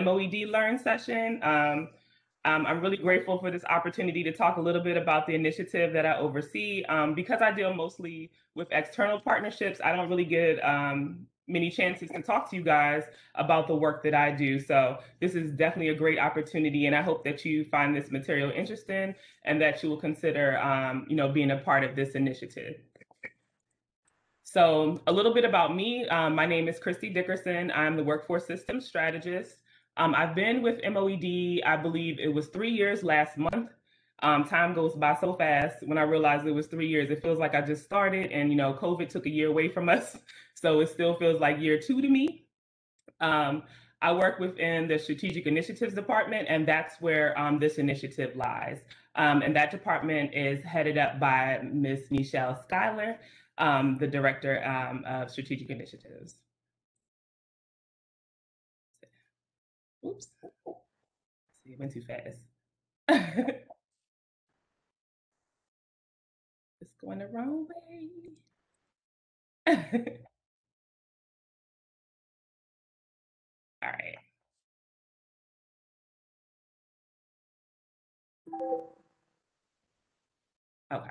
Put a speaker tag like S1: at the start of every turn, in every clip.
S1: MOED Learn session. I'm really grateful for this opportunity to talk a little bit about the initiative that I oversee. Because I deal mostly with external partnerships, I don't really get many chances to talk to you guys about the work that I do. So this is definitely a great opportunity, and I hope that you find this material interesting and that you will consider, being a part of this initiative. So a little bit about me. My name is Christy Dickerson. I'm the Workforce Systems Strategist. I've been with MOED, I believe it was 3 years last month. Time goes by so fast. When I realized it was 3 years, it feels like I just started and, COVID took a year away from us. So it still feels like year two to me. I work within the Strategic Initiatives Department, and that's where this initiative lies. And that department is headed up by Ms. Michelle Schuyler, the Director of Strategic Initiatives. Oops, see, it went too fast. It's going the wrong way. All right. Okay.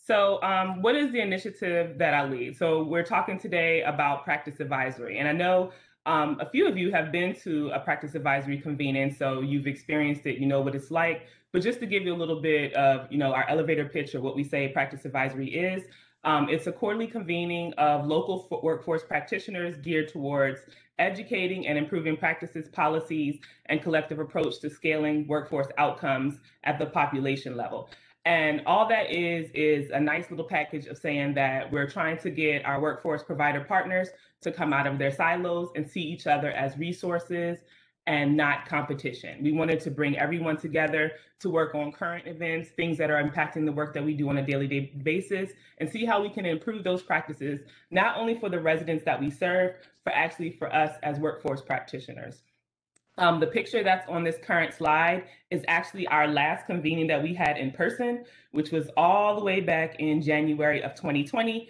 S1: So, what is the initiative that I lead? So, we're talking today about practice advisory, and I know a few of you have been to a practice advisory convening, so you've experienced it, you know what it's like. But just to give you a little bit of, our elevator pitch of what we say practice advisory is, it's a quarterly convening of local workforce practitioners geared towards educating and improving practices, policies, and collective approach to scaling workforce outcomes at the population level. And all that is a nice little package of saying that we're trying to get our workforce provider partners to come out of their silos and see each other as resources and not competition. We wanted to bring everyone together to work on current events, things that are impacting the work that we do on a daily basis, and see how we can improve those practices, not only for the residents that we serve, but actually for us as workforce practitioners. The picture that's on this current slide is actually our last convening that we had in person, which was all the way back in January of 2020,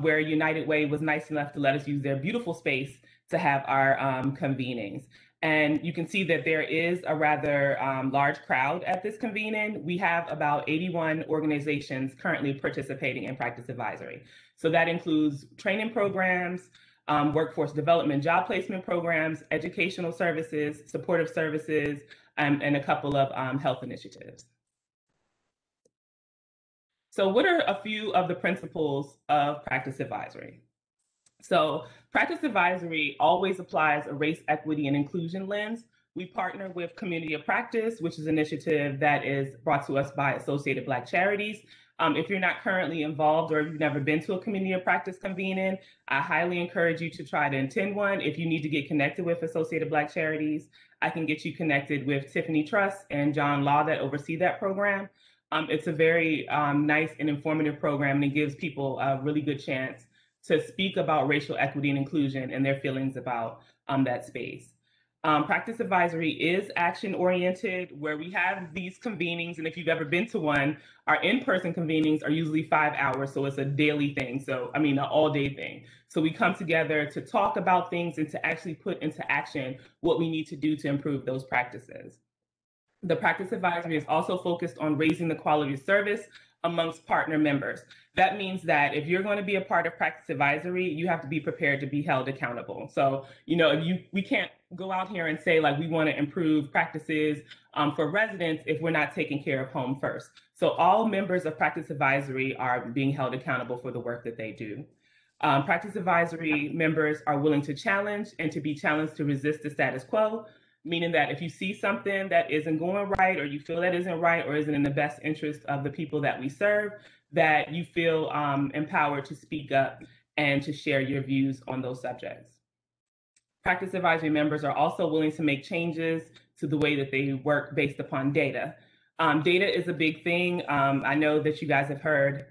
S1: where United Way was nice enough to let us use their beautiful space to have our convenings. And you can see that there is a rather large crowd at this convening. We have about 81 organizations currently participating in practice advisory. So that includes training programs, workforce development, job placement programs, educational services, supportive services, and a couple of health initiatives. So what are a few of the principles of practice advisory? So practice advisory always applies a race, equity, and inclusion lens. We partner with Community of Practice, which is an initiative that is brought to us by Associated Black Charities. If you're not currently involved or if you've never been to a Community of Practice convening, I highly encourage you to try to attend one. If you need to get connected with Associated Black Charities, I can get you connected with Tiffany Truss and John Law that oversee that program. It's a very nice and informative program, and it gives people a really good chance to speak about racial equity and inclusion and their feelings about that space. Practice advisory is action oriented, where we have these convenings, and if you've ever been to one, our in-person convenings are usually 5 hours, so it's a daily thing. So, an all-day thing. So we come together to talk about things and to actually put into action what we need to do to improve those practices. The practice advisory is also focused on raising the quality of service amongst partner members. That means that if you're going to be a part of practice advisory, you have to be prepared to be held accountable. So, we can't go out here and say like we want to improve practices for residents if we're not taking care of home first. So all members of practice advisory are being held accountable for the work that they do. Practice advisory members are willing to challenge and to be challenged to resist the status quo, meaning that if you see something that isn't going right, or you feel that isn't right, or isn't in the best interest of the people that we serve, that you feel empowered to speak up and to share your views on those subjects. Practice advisory members are also willing to make changes to the way that they work based upon data. Data is a big thing. I know that you guys have heard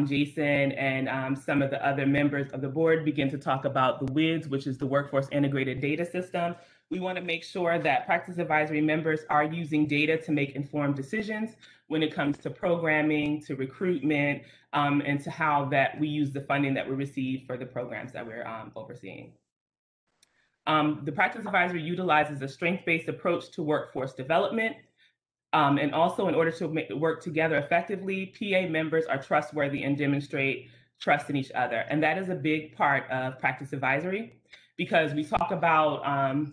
S1: Jason and some of the other members of the board begin to talk about the WIDS, which is the Workforce Integrated Data System. We want to make sure that practice advisory members are using data to make informed decisions when it comes to programming, to recruitment, and to how that we use the funding that we receive for the programs that we're overseeing. The practice advisory utilizes a strength-based approach to workforce development. And also, in order to work together effectively, PA members are trustworthy and demonstrate trust in each other. And that is a big part of practice advisory, because we talk about,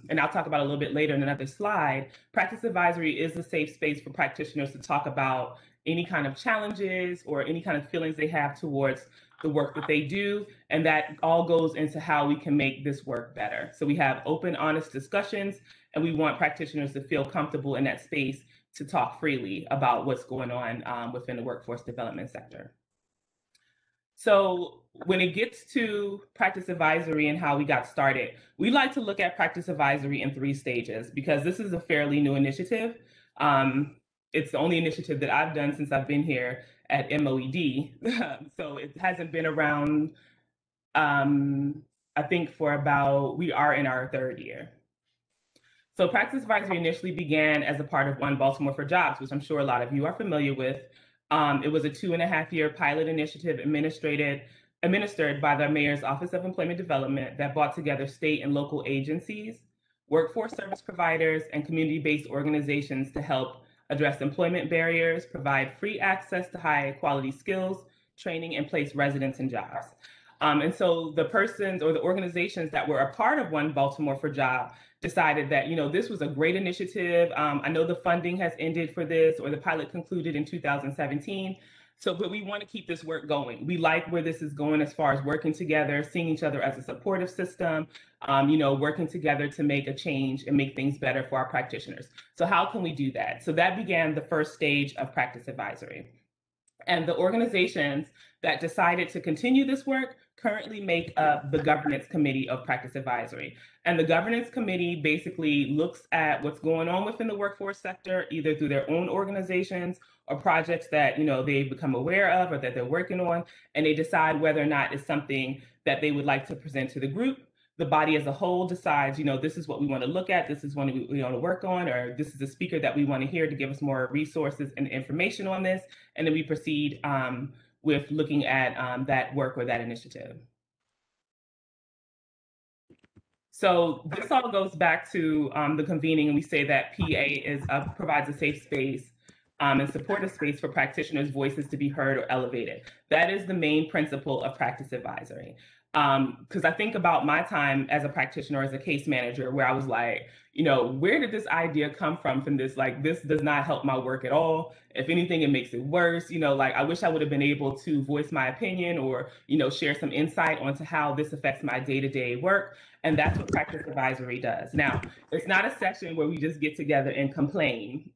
S1: and I'll talk about a little bit later in another slide, practice advisory is a safe space for practitioners to talk about any kind of challenges or any kind of feelings they have towards the work that they do. And that all goes into how we can make this work better. So we have open, honest discussions, and we want practitioners to feel comfortable in that space to talk freely about what's going on within the workforce development sector. So when it gets to practice advisory and how we got started, we like to look at practice advisory in 3 stages, because this is a fairly new initiative. It's the only initiative that I've done since I've been here at MOED. So it hasn't been around, I think we are in our 3rd year. So practice advisory initially began as a part of One Baltimore for Jobs, which I'm sure a lot of you are familiar with. It was a 2.5-year pilot initiative administered by the Mayor's Office of Employment Development that brought together state and local agencies, workforce service providers, and community-based organizations to help address employment barriers, provide free access to high-quality skills, training, and place residents in jobs. And so the persons or the organizations that were a part of One Baltimore for Jobs decided that, this was a great initiative. I know the funding has ended for this, or the pilot concluded in 2017. But we want to keep this work going. We like where this is going as far as working together, seeing each other as a supportive system, working together to make a change and make things better for our practitioners. So how can we do that? So that began the first stage of practice advisory. And the organizations that decided to continue this work currently make up the governance committee of practice advisory. And the governance committee basically looks at what's going on within the workforce sector, either through their own organizations or projects that they've become aware of or that they're working on, and they decide whether or not it's something that they would like to present to the group. The body as a whole decides, this is what we want to look at, this is what we want to work on, or this is a speaker that we want to hear to give us more resources and information on this. And then we proceed with looking at that work or that initiative. So this all goes back to the convening, and we say that PA provides a safe space and supportive space for practitioners' voices to be heard or elevated. That is the main principle of practice advisory. Because I think about my time as a practitioner, as a case manager, where I was like, where did this idea come from this? Like, this does not help my work at all. If anything, it makes it worse. I wish I would have been able to voice my opinion or, share some insight onto how this affects my day-to-day work. And that's what practice advisory does. Now, it's not a session where we just get together and complain,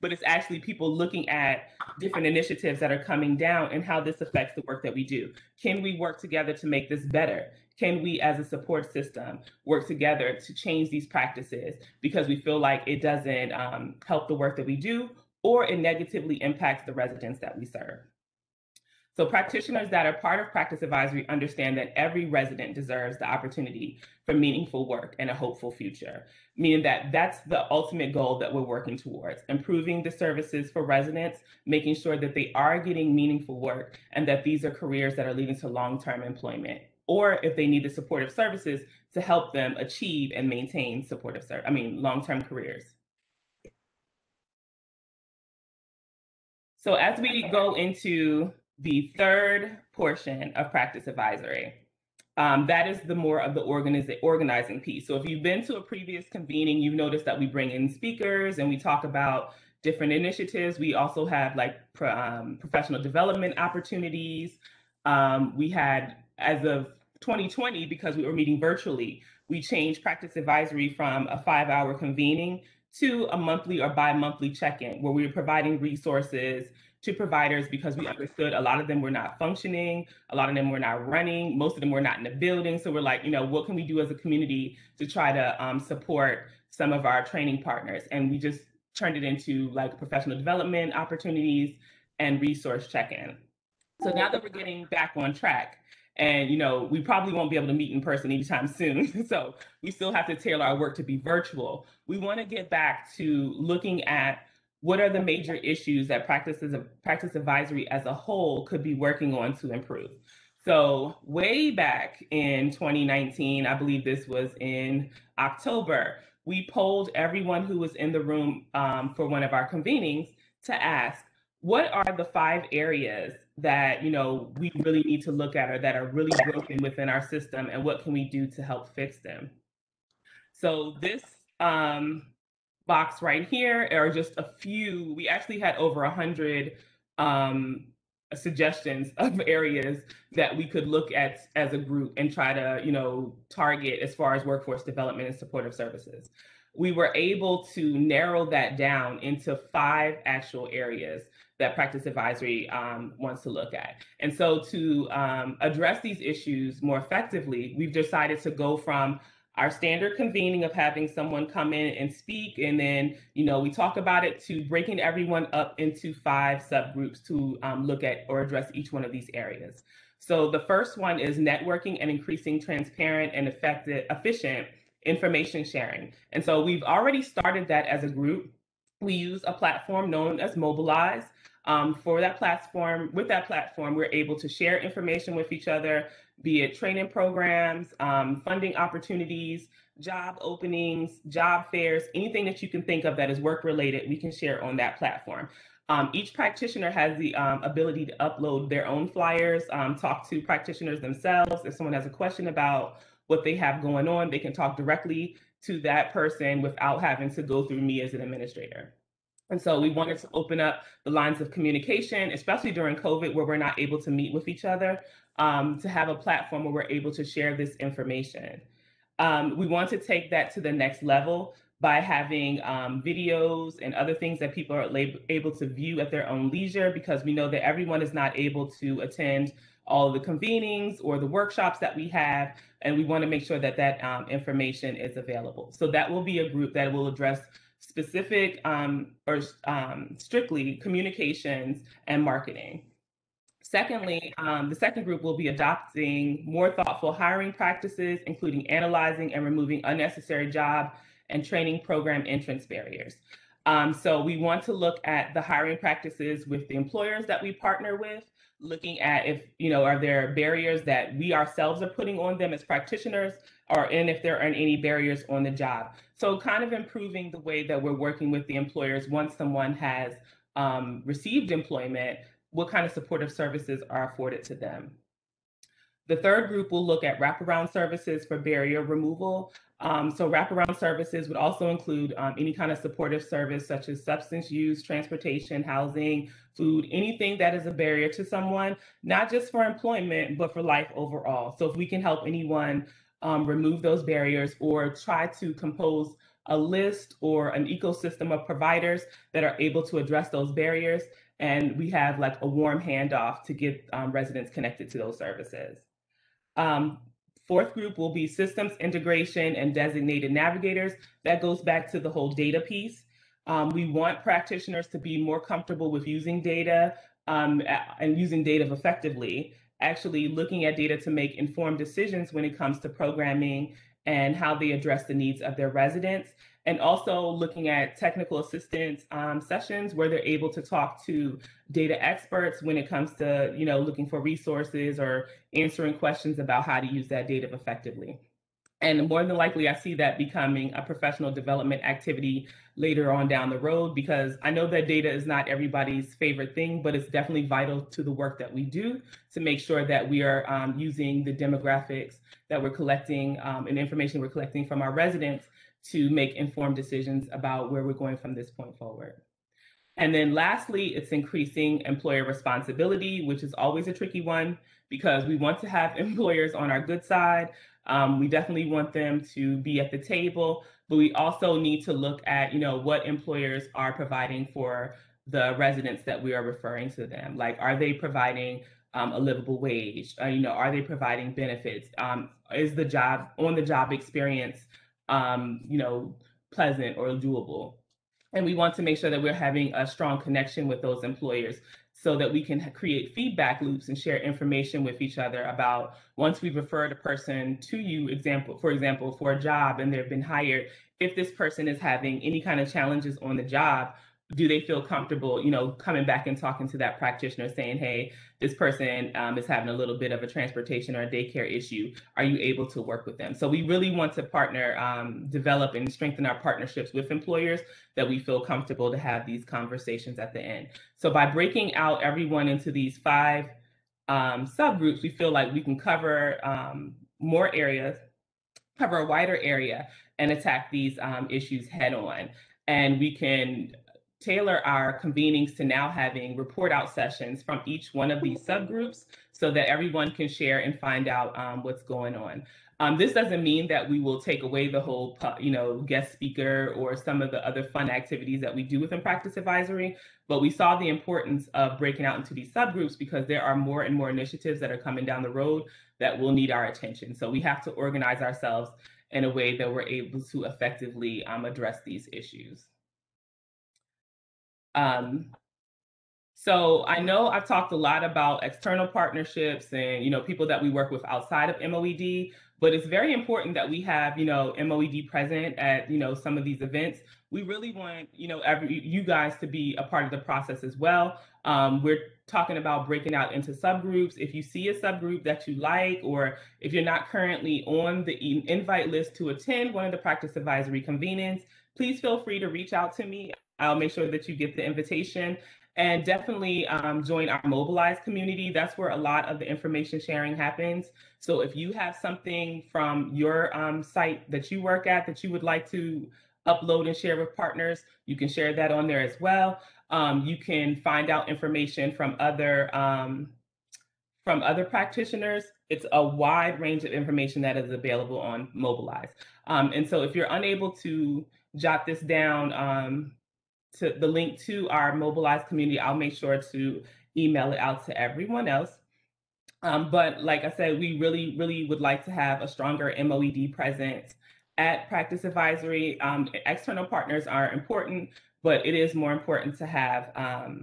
S1: but it's actually people looking at different initiatives that are coming down and how this affects the work that we do. Can we work together to make this better? Can we, as a support system, work together to change these practices because we feel like it doesn't help the work that we do, or it negatively impacts the residents that we serve? So practitioners that are part of practice advisory understand that every resident deserves the opportunity for meaningful work and a hopeful future, meaning that that's the ultimate goal that we're working towards: improving the services for residents, making sure that they are getting meaningful work, and that these are careers that are leading to long-term employment, or if they need the supportive services to help them achieve and maintain long-term careers. So as we go into the third portion of practice advisory, that is the more of the organizing piece. So if you've been to a previous convening, you've noticed that we bring in speakers and we talk about different initiatives. We also have professional development opportunities. We had, as of 2020, because we were meeting virtually, we changed practice advisory from a 5-hour convening to a monthly or bi-monthly check-in, where we were providing resources to providers because we understood a lot of them were not functioning, a lot of them were not running, most of them were not in the building. So we're like, what can we do as a community to try to support some of our training partners? And we just turned it into professional development opportunities and resource check-in. So now that we're getting back on track, and we probably won't be able to meet in person anytime soon, so we still have to tailor our work to be virtual. We want to get back to looking at what are the major issues that practice advisory as a whole could be working on to improve. So way back in 2019, I believe this was in October, we polled everyone who was in the room for one of our convenings to ask, what are the 5 areas that we really need to look at or that are really broken within our system, and what can we do to help fix them? So this box right here are just a few. We actually had over 100 um, suggestions of areas that we could look at as a group and try to, target as far as workforce development and supportive services. We were able to narrow that down into 5 actual areas that Practice Advisory wants to look at. And so to address these issues more effectively, we've decided to go from our standard convening of having someone come in and speak, and then we talk about it, to breaking everyone up into 5 subgroups to look at or address each one of these areas. So the first one is networking and increasing transparent and efficient information sharing. And so we've already started that as a group. We use a platform known as Mobilize. With that platform, we're able to share information with each other, be it training programs, funding opportunities, job openings, job fairs, anything that you can think of that is work related, we can share on that platform. Each practitioner has the ability to upload their own flyers, talk to practitioners themselves. If someone has a question about what they have going on, they can talk directly to that person without having to go through me as an administrator. And so we wanted to open up the lines of communication, especially during COVID, where we're not able to meet with each other, to have a platform where we're able to share this information. We want to take that to the next level by having videos and other things that people are able to view at their own leisure, because we know that everyone is not able to attend all of the convenings or the workshops that we have, and we want to make sure that that information is available. So that will be a group that will address specific or strictly communications and marketing. Secondly, the second group will be adopting more thoughtful hiring practices, including analyzing and removing unnecessary job and training program entrance barriers. So we want to look at the hiring practices with the employers that we partner with, looking at if, are there barriers that we ourselves are putting on them as practitioners, and if there are any barriers on the job. So kind of improving the way that we're working with the employers once someone has received employment, what kind of supportive services are afforded to them. The third group will look at wraparound services for barrier removal. So wraparound services would also include any kind of supportive service, such as substance use, transportation, housing, food, anything that is a barrier to someone, not just for employment, but for life overall. So if we can help anyone remove those barriers, or try to compose a list or an ecosystem of providers that are able to address those barriers, and we have like a warm handoff to get residents connected to those services. Fourth group will be systems integration and designated navigators. That goes back to the whole data piece. We want practitioners to be more comfortable with using data and using data effectively, actually looking at data to make informed decisions when it comes to programming and how they address the needs of their residents, and also looking at technical assistance sessions where they're able to talk to data experts when it comes to looking for resources or answering questions about how to use that data effectively. And more than likely, I see that becoming a professional development activity later on down the road, because I know that data is not everybody's favorite thing, but it's definitely vital to the work that we do to make sure that we are using the demographics that we're collecting and information we're collecting from our residents to make informed decisions about where we're going from this point forward. And then lastly, it's increasing employer responsibility, which is always a tricky one, because we want to have employers on our good side. We definitely want them to be at the table, but we also need to look at, what employers are providing for the residents that we are referring to them. Like, are they providing a livable wage? Are they providing benefits? Is the on-the-job experience, pleasant or doable? And we want to make sure that we're having a strong connection with those employers so that we can create feedback loops and share information with each other about, once we've referred a person to you, for example, for a job and they've been hired, if this person is having any kind of challenges on the job, do they feel comfortable, coming back and talking to that practitioner saying, hey, this person is having a little bit of a transportation or a daycare issue. Are you able to work with them? So we really want to partner, develop and strengthen our partnerships with employers that we feel comfortable to have these conversations at the end. So by breaking out everyone into these 5 subgroups, we feel like we can cover more areas, cover a wider area, and attack these issues head on. And we can tailor our convenings to now having report out sessions from each one of these subgroups so that everyone can share and find out what's going on. This doesn't mean that we will take away the whole, guest speaker or some of the other fun activities that we do within Practice Advisory, but we saw the importance of breaking out into these subgroups because there are more and more initiatives that are coming down the road that will need our attention. So we have to organize ourselves in a way that we're able to effectively address these issues. So I know I've talked a lot about external partnerships and, people that we work with outside of MOED, but it's very important that we have, MOED present at, some of these events. We really want, you guys to be a part of the process as well. We're talking about breaking out into subgroups. If you see a subgroup that you like, or if you're not currently on the invite list to attend one of the Practice Advisory convenings, please feel free to reach out to me. I'll make sure that you get the invitation. And definitely join our Mobilize community. That's where a lot of the information sharing happens. So if you have something from your site that you work at that you would like to upload and share with partners, you can share that on there as well. You can find out information from other practitioners. It's a wide range of information that is available on Mobilize. And so if you're unable to jot this down, to the link to our Mobilize community, I'll make sure to email it out to everyone else. But like I said, we really, really would like to have a stronger MOED presence at Practice Advisory. External partners are important, but it is more important to have our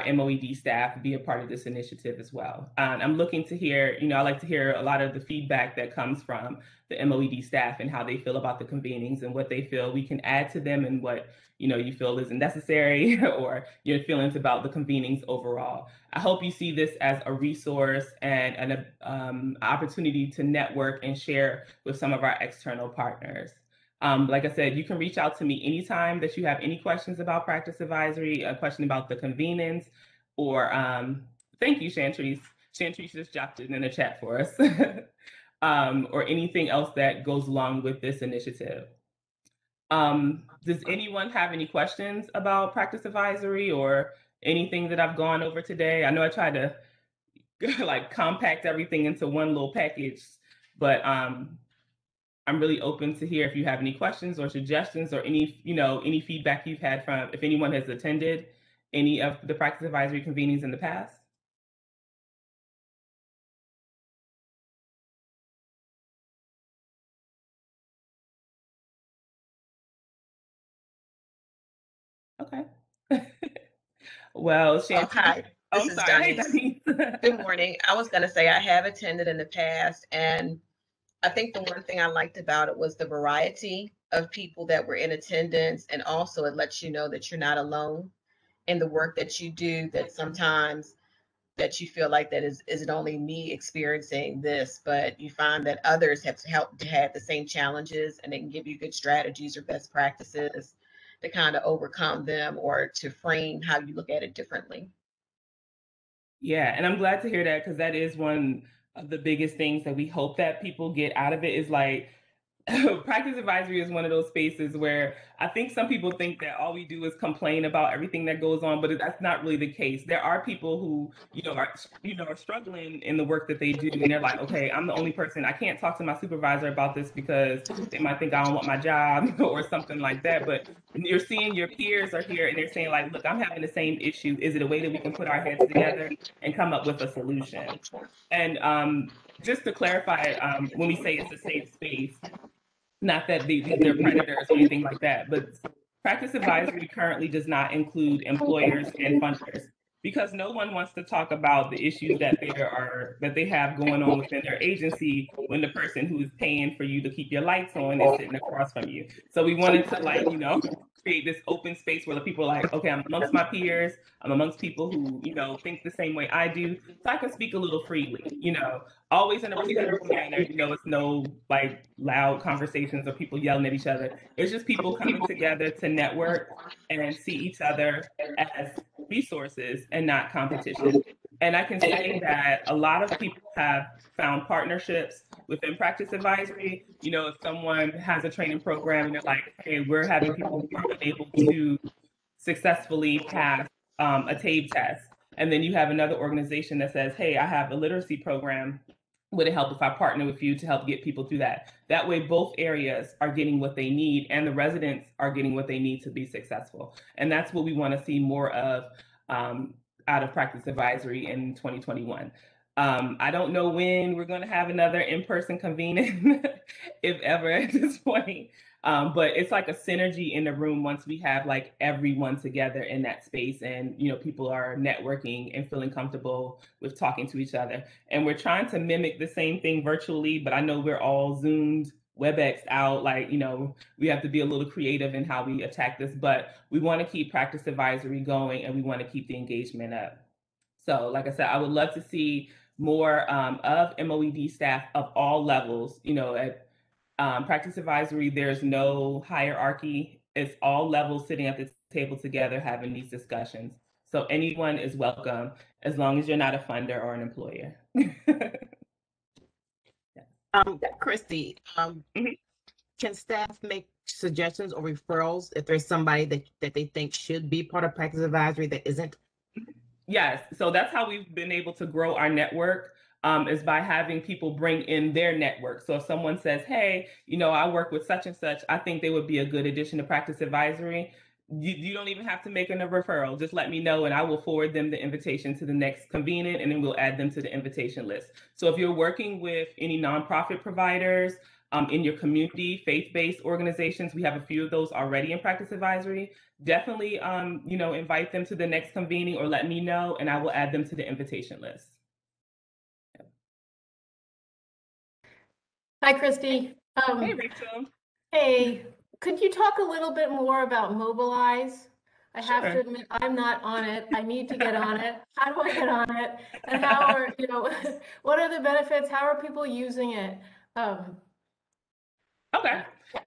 S1: MOED staff be a part of this initiative as well. I'm looking to hear, I like to hear a lot of the feedback that comes from the MOED staff and how they feel about the convenings and what they feel we can add to them and what, you feel isn't necessary or your feelings about the convenings overall. I hope you see this as a resource and an opportunity to network and share with some of our external partners. Like I said, you can reach out to me anytime that you have any questions about Practice Advisory, a question about the convenings, or thank you, Chantrice. Chantrice just dropped it in the chat for us, or anything else that goes along with this initiative. Does anyone have any questions about Practice Advisory or anything that I've gone over today? I know I tried to compact everything into one little package, but I'm really open to hear if you have any questions or suggestions or any feedback you've had from if anyone has attended any of the Practice Advisory convenings in the past. Okay. Well, Shanti.
S2: Hi, this is Denise.
S1: Hey,
S2: Good morning. I was going to say I have attended in the past, and I think the one thing I liked about it was the variety of people that were in attendance, and also it lets you know that you're not alone in the work that you do, that sometimes that you feel like that is it only me experiencing this, but you find that others have helped to have the same challenges, and they can give you good strategies or best practices to kind of overcome them or to frame how you look at it differently.
S1: Yeah, and I'm glad to hear that because that is one of the biggest things that we hope that people get out of it is Practice Advisory is one of those spaces where I think some people think that all we do is complain about everything that goes on, but that's not really the case. There are people who, are struggling in the work that they do, and they're like, okay, I'm the only person. I can't talk to my supervisor about this because they might think I don't want my job or something like that. But you're seeing your peers are here and they're saying like, look, I'm having the same issue. Is it a way that we can put our heads together and come up with a solution? And just to clarify, when we say it's a safe space, not that they're predators or anything like that, but Practice Advisory currently does not include employers and funders because no one wants to talk about the issues that they have going on within their agency when the person who is paying for you to keep your lights on is sitting across from you. So we wanted to, like, you know, create this open space where the people are like, okay, I'm amongst my peers, I'm amongst people who, you know, think the same way I do, so I can speak a little freely, you know, always in a respectful manner. You know, it's no like loud conversations or people yelling at each other. It's just people coming together to network and see each other as resources and not competition. And I can say that a lot of people have found partnerships within practice advisory. You know, if someone has a training program and they're like, hey, we're having people who are unable to successfully pass a TABE test. And then you have another organization that says, hey, I have a literacy program. Would it help if I partner with you to help get people through that? That way, both areas are getting what they need and the residents are getting what they need to be successful. And that's what we want to see more of out of practice advisory in 2021. I don't know when we're going to have another in-person convening, if ever at this point. But it's like a synergy in the room once we have like everyone together in that space, and you know, people are networking and feeling comfortable with talking to each other. And we're trying to mimic the same thing virtually, but I know we're all Zoomed, WebEx out. Like, you know, we have to be a little creative in how we attack this, but we want to keep practice advisory going and we want to keep the engagement up. So, like I said, I would love to see more of MOED staff of all levels. You know, at practice advisory, there's no hierarchy. It's all levels sitting at the table together having these discussions. So anyone is welcome as long as you're not a funder or an employer.
S3: Christy,
S1: Mhm.
S3: can staff make suggestions or referrals if there's somebody that they think should be part of practice advisory that isn't?
S1: Yes, so that's how we've been able to grow our network, is by having people bring in their network. So if someone says, hey, you know, I work with such and such, I think they would be a good addition to practice advisory. You don't even have to make a referral. Just let me know and I will forward them the invitation to the next convening, and then we'll add them to the invitation list. So if you're working with any nonprofit providers, in your community, faith-based organizations, we have a few of those already in practice advisory. Definitely, you know, invite them to the next convening or let me know, and I will add them to the invitation list.
S4: Hi, Christy.
S1: Hey, Rachel.
S4: Hey, could you talk a little bit more about Mobilize? I have to
S1: Sure.
S4: admit, I'm not on it. I need to get on it. How do I get on it? And how are, you know, what are the benefits? How are people using it?
S1: Okay.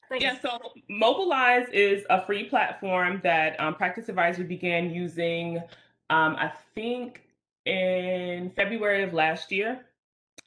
S4: Thanks.
S1: Yeah, so Mobilize is a free platform that Practice Advisory began using, I think, in February of last year.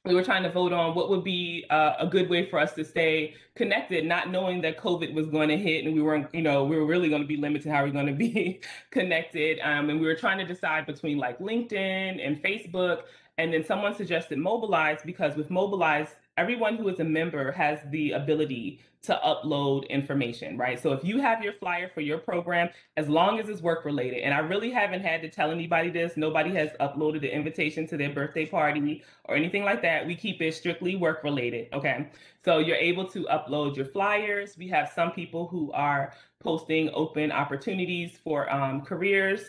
S1: We were trying to vote on what would be a good way for us to stay connected, not knowing that COVID was going to hit and we weren't, you know, we were really going to be limited how we're going to be connected. And we were trying to decide between like LinkedIn and Facebook. And then someone suggested Mobilize because with Mobilize, everyone who is a member has the ability to upload information, right? So if you have your flyer for your program, as long as it's work related, and I really haven't had to tell anybody this, nobody has uploaded the invitation to their birthday party or anything like that. We keep it strictly work related, okay? So you're able to upload your flyers. We have some people who are posting open opportunities for careers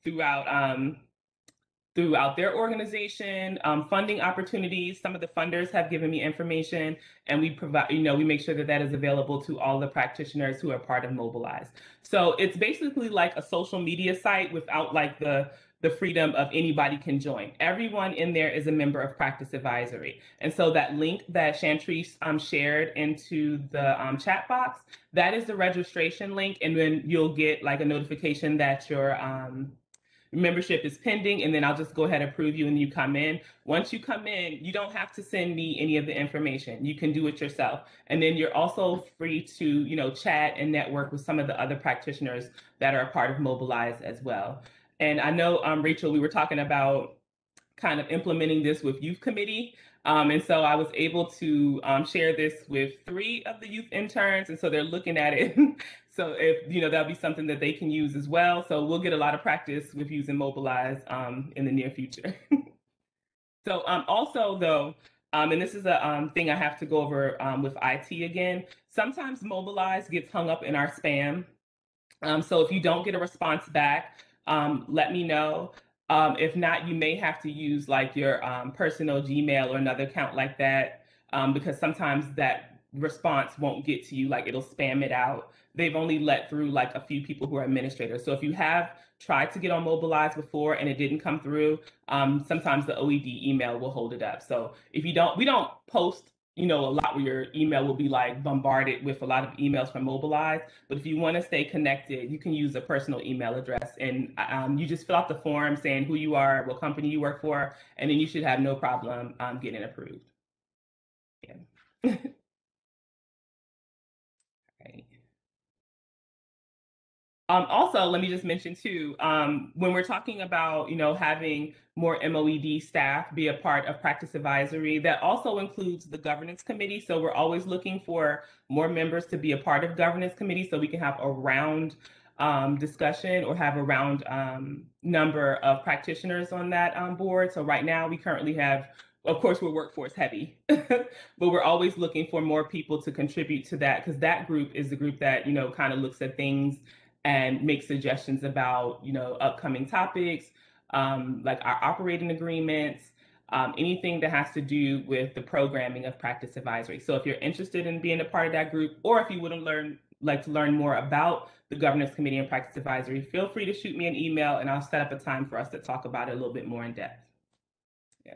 S1: throughout throughout their organization, funding opportunities. Some of the funders have given me information, and we provide, you know, we make sure that that is available to all the practitioners who are part of Mobilize. So it's basically like a social media site without like the freedom of anybody can join. Everyone in there is a member of Practice Advisory. And so that link that Chantrice shared into the chat box, that is the registration link. And then you'll get like a notification that your membership is pending, and then I'll just go ahead and approve you and you come in. Once you come in, you don't have to send me any of the information. You can do it yourself. And then you're also free to, you know, chat and network with some of the other practitioners that are a part of Mobilize as well. And I know, Rachel, we were talking about kind of implementing this with youth committee. And so I was able to share this with 3 of the youth interns. And so they're looking at it. So if, you know, that'll be something that they can use as well. So we'll get a lot of practice with using Mobilize in the near future. So also though, and this is a thing I have to go over with IT again, sometimes Mobilize gets hung up in our spam. So if you don't get a response back, let me know. If not, you may have to use like your personal Gmail or another account like that, because sometimes that response won't get to you, like it'll spam it out. They've only let through like a few people who are administrators. So if you have tried to get on Mobilize before and it didn't come through, sometimes the OED email will hold it up. So if you don't, we don't post, a lot where your email will be like bombarded with a lot of emails from Mobilize. But if you want to stay connected, you can use a personal email address, and you just fill out the form saying who you are, what company you work for, and then you should have no problem getting approved. Yeah. Right. Also, let me just mention too, when we're talking about, having more MOED staff be a part of practice advisory, that also includes the governance committee. So we're always looking for more members to be a part of governance committee so we can have a round discussion or have a round number of practitioners on that board. So right now we currently have, of course, we're workforce heavy, but we're always looking for more people to contribute to that, because that group is the group that, kind of looks at things and make suggestions about, upcoming topics, like our operating agreements, anything that has to do with the programming of practice advisory. So if you're interested in being a part of that group, or if you would like to learn more about the governance committee and practice advisory, feel free to shoot me an email and I'll set up a time for us to talk about it a little bit more in depth. Yeah.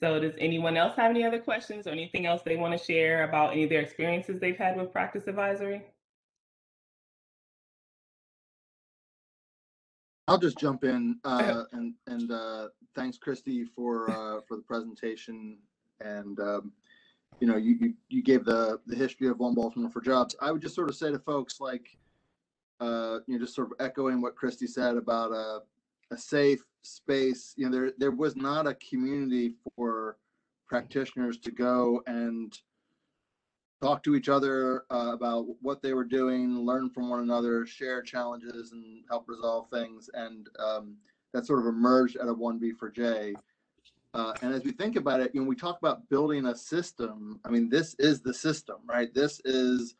S1: So does anyone else have any other questions or anything else they want to share about any of their experiences they've had with practice advisory?
S5: I'll just jump in and thanks, Christy, for the presentation, and you gave the history of One Baltimore for Jobs. I would just sort of say to folks, like, just sort of echoing what Christy said about a safe space. There was not a community for practitioners to go and talk to each other about what they were doing, learn from one another, share challenges, and help resolve things. And that sort of emerged out of 1B4J. And as we think about it, we talk about building a system. I mean, this is the system, right? This is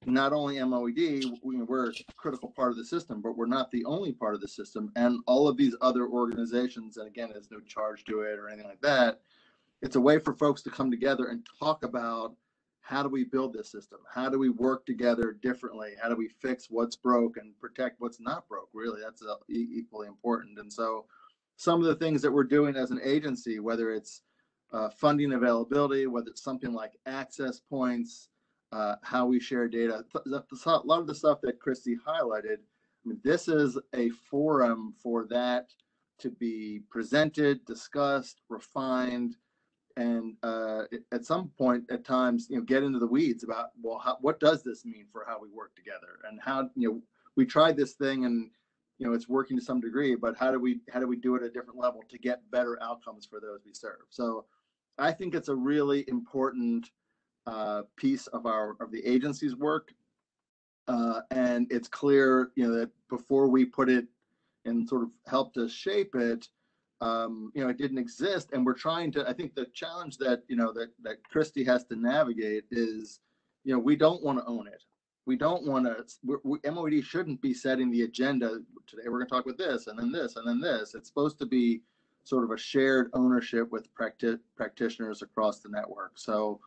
S5: not only MOED, we're a critical part of the system, but we're not the only part of the system. And all of these other organizations, and again, there's no charge to it or anything like that. It's a way for folks to come together and talk about, how do we build this system? How do we work together differently? How do we fix what's broke and protect what's not broke? Really, that's equally important. And so some of the things that we're doing as an agency, whether it's funding availability, whether it's something like access points, how we share data, a lot of the stuff that Christy highlighted, I mean, this is a forum for that to be presented, discussed, refined, and at some point, at times, get into the weeds about, well, what does this mean for how we work together, and how, we tried this thing and it's working to some degree, but how do we do it at a different level to get better outcomes for those we serve? So I think it's a really important piece of the agency's work, and it's clear that before we put it and sort of help to shape it, it didn't exist, and we're trying to. I think the challenge that that Christy has to navigate is, we don't want to own it. We don't want to. MOED shouldn't be setting the agenda. Today we're going to talk about this, and then this, and then this. It's supposed to be sort of a shared ownership with practitioners across the network. So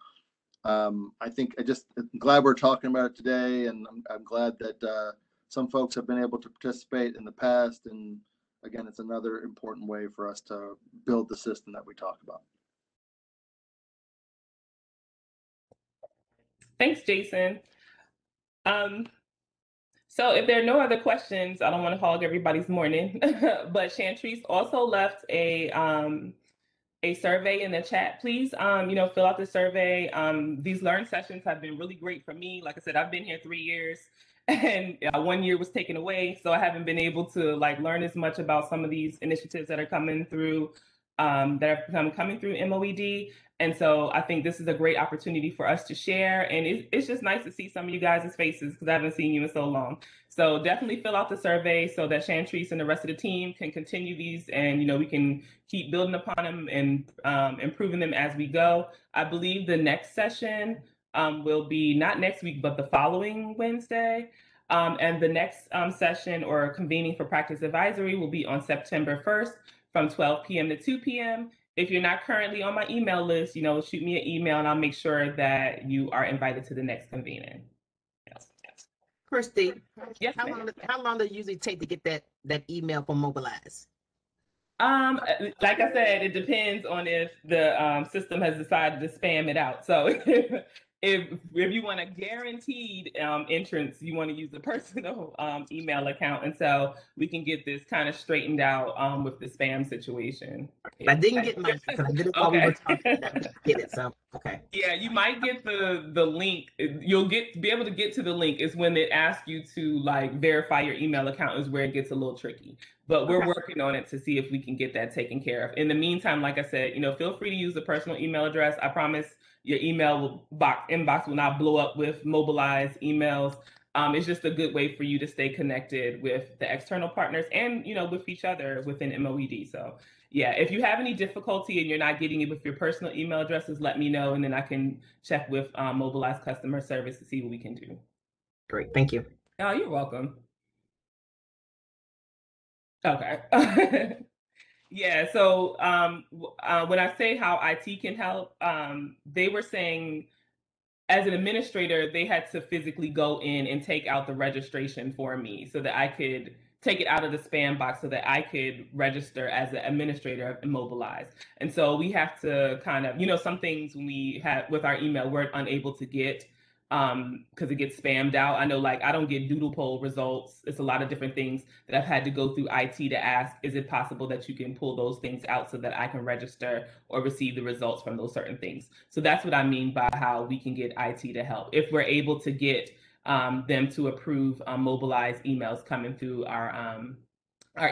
S5: I think I'm glad we're talking about it today, and I'm glad that some folks have been able to participate in the past. And again, it's another important way for us to build the system that we talk about.
S1: Thanks, Jason. So if there are no other questions, I don't want to hog everybody's morning, but Chantrice also left a survey in the chat. Please, fill out the survey. These Learn sessions have been really great for me. Like I said, I've been here 3 years, and 1 year was taken away, so I haven't been able to learn as much about some of these initiatives that are coming through, coming through MOED. And so I think this is a great opportunity for us to share, and it's just nice to see some of you guys' faces, because I haven't seen you in so long. So definitely fill out the survey so that Chantrice and the rest of the team can continue these, and we can keep building upon them and improving them as we go. I believe the next session will be not next week, but the following Wednesday. And the next session or convening for practice advisory will be on September 1st from 12 p.m. to 2 p.m. If you're not currently on my email list, shoot me an email and I'll make sure that you are invited to the next convening.
S3: Christy,
S1: Yes,
S3: how
S1: ma'am.
S3: long does it usually take to get that email from Mobilize?
S1: Like I said, it depends on if the system has decided to spam it out. So if you want a guaranteed entrance, you want to use the personal email account, and so we can get this kind of straightened out with the spam situation.
S3: I didn't get mine because I did it while we were talking. I didn't get it, so okay.
S1: Yeah, you might get the link. You'll be able to get to the link is when it asks you to like verify your email account is where it gets a little tricky. But we're working on it to see if we can get that taken care of. In the meantime, like I said, feel free to use the personal email address. I promise your email inbox will not blow up with Mobilize emails. It's just a good way for you to stay connected with the external partners and with each other within MOED. So yeah, if you have any difficulty and you're not getting it with your personal email addresses, let me know, and then I can check with Mobilize customer service to see what we can do.
S3: Great, thank you.
S1: Oh, you're welcome. Okay. Yeah, so when I say how IT can help, they were saying as an administrator, they had to physically go in and take out the registration for me so that I could take it out of the spam box so that I could register as an administrator of Mobilize. And so we have to kind of, some things when we have with our email, we're unable to get because it gets spammed out. I know I don't get doodle poll results. It's a lot of different things that I've had to go through IT to ask, is it possible that you can pull those things out so that I can register or receive the results from those certain things? So that's what I mean by how we can get IT to help. If we're able to get them to approve Mobilize emails coming through our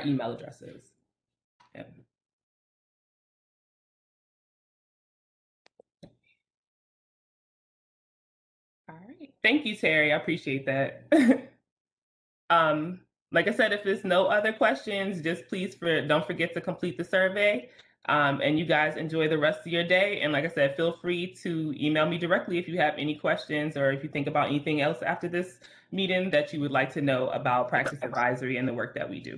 S1: email addresses. Yeah. All right. Thank you, Terry. I appreciate that. Like I said, if there's no other questions, just please don't forget to complete the survey. And you guys enjoy the rest of your day. And like I said, feel free to email me directly if you have any questions or if you think about anything else after this meeting that you would like to know about Practice Advisory and the work that we do.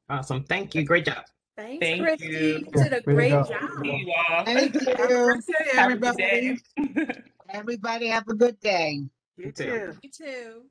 S3: Awesome. Thank you. Great job.
S6: Thanks,
S1: Thank
S6: Christy.
S1: you.
S6: You did a great job.
S1: See you all.
S7: Thank you.
S1: Have a good
S7: Everybody.
S1: day.
S7: Everybody have a good day.
S3: You too.
S6: You too.